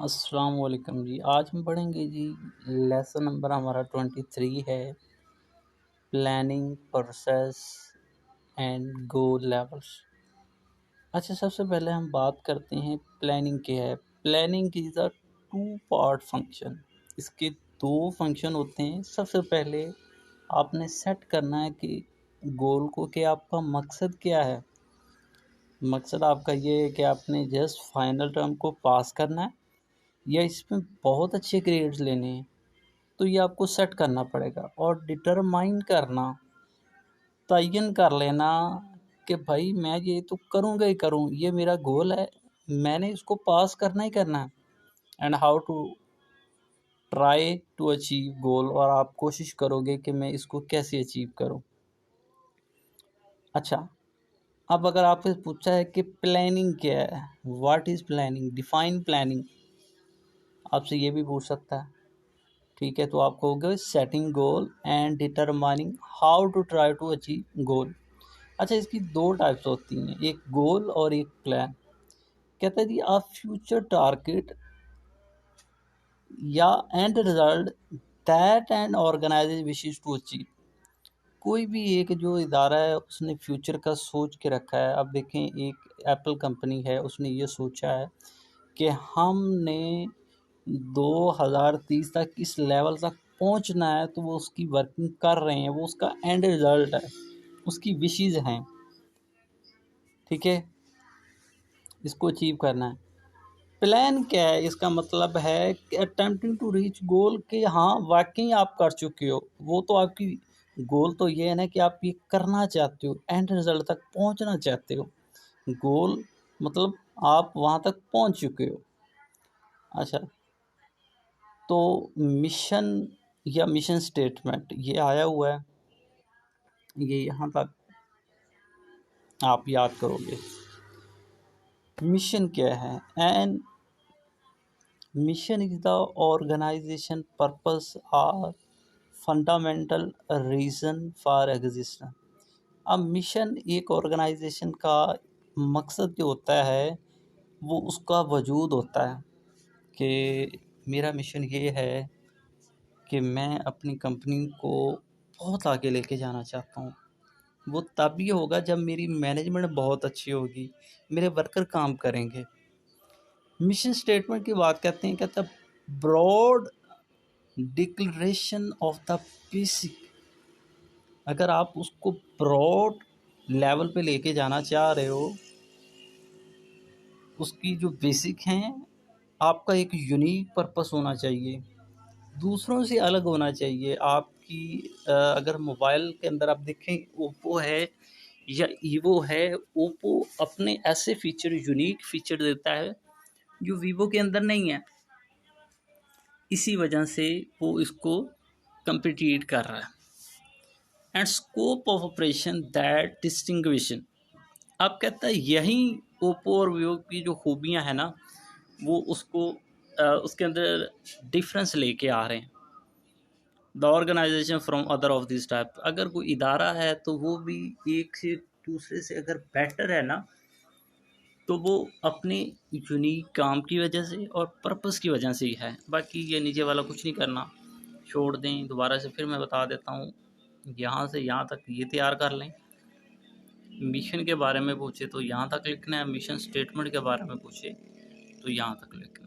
अस्सलाम वालेकुम जी। आज हम पढ़ेंगे जी, लेसन नंबर हमारा 23 है, planning process and goal levels. अच्छा, सबसे पहले हम बात करते हैं प्लानिंग क्या है। Planning is a two part function. इसके दो फंक्शन होते हैं। सबसे पहले आपने सेट करना है कि गोल को, कि आपका मकसद क्या है। मकसद आपका ये है कि आपने जस्ट फाइनल टर्म को पास करना है या इसमें बहुत अच्छे ग्रेड्स लेने हैं, तो ये आपको सेट करना पड़ेगा और डिटरमाइन करना, तयन कर लेना कि भाई मैं ये तो करूँगा ही करूँ, ये मेरा गोल है, मैंने इसको पास करना ही करना है। And how to try to achieve goal, और आप कोशिश करोगे कि मैं इसको कैसे अचीव करूँ। अच्छा, अब अगर आपसे पूछा है कि प्लानिंग क्या है, what is planning, define planning, आपसे ये भी पूछ सकता है। ठीक है, तो आप कहोगे setting goal and determining how to try to achieve goal. अच्छा, इसकी दो टाइप्स होती हैं, एक गोल और एक प्लान। कहता है जी, आ फ्यूचर टारगेट या end result that and organization wishes to achieve. कोई भी एक जो इदारा है उसने फ्यूचर का सोच के रखा है। अब देखें, एक एप्पल कंपनी है, उसने ये सोचा है कि हमने 2030 तक इस लेवल तक पहुंचना है, तो वो उसकी वर्किंग कर रहे हैं, वो उसका एंड रिजल्ट है, उसकी विशेस हैं। ठीक है, इसको अचीव करना है। प्लान क्या है, इसका मतलब है कि अटेम्प्टिंग टू रीच गोल, कि हाँ वाकई आप कर चुके हो, वो तो आपकी गोल तो ये है ना कि आप ये करना चाहते हो, एंड रिजल्ट तक पहुंचना चाहते हो। गोल मतलब आप वहाँ तक पहुंच चुके हो। अच्छा, तो मिशन या मिशन स्टेटमेंट ये आया हुआ है, ये यहाँ तक आप याद करोगे। मिशन क्या है? And mission is the organization purpose और फंडामेंटल रीज़न फॉर एग्जिस्टेंस। अब मिशन एक ऑर्गेनाइजेशन का मकसद जो होता है, वो उसका वजूद होता है कि मेरा मिशन ये है कि मैं अपनी कंपनी को बहुत आगे लेके जाना चाहता हूँ। वो तभी होगा जब मेरी मैनेजमेंट बहुत अच्छी होगी, मेरे वर्कर काम करेंगे। मिशन स्टेटमेंट की बात करते हैं, कहता है broad declaration of the basic. अगर आप उसको ब्रॉड लेवल पे लेके जाना चाह रहे हो, उसकी जो बेसिक हैं, आपका एक यूनिक पर्पस होना चाहिए, दूसरों से अलग होना चाहिए। आपकी अगर मोबाइल के अंदर आप देखें, ओप्पो है या वीवो है, ओप्पो अपने ऐसे फीचर, यूनिक फीचर देता है जो वीवो के अंदर नहीं है। इसी वजह से वो इसको कम्पिटिट कर रहा है। And scope of operation that distinction. अब कहता है यही ओप्पो और वीवो की जो खूबियाँ हैं ना, वो उसको उसके अंदर डिफरेंस लेके आ रहे हैं। The organization from other of this type. अगर कोई इदारा है तो वो भी एक से दूसरे से अगर बेटर है ना, तो वो अपने यूनिक काम की वजह से और पर्पस की वजह से ही है। बाकी ये नीचे वाला कुछ नहीं करना, छोड़ दें। दोबारा से फिर मैं बता देता हूँ, यहाँ से यहाँ तक ये तैयार कर लें। मिशन के बारे में पूछे तो यहाँ तक लिखना है, मिशन स्टेटमेंट के बारे में पूछे तो यहाँ तक लिखना है।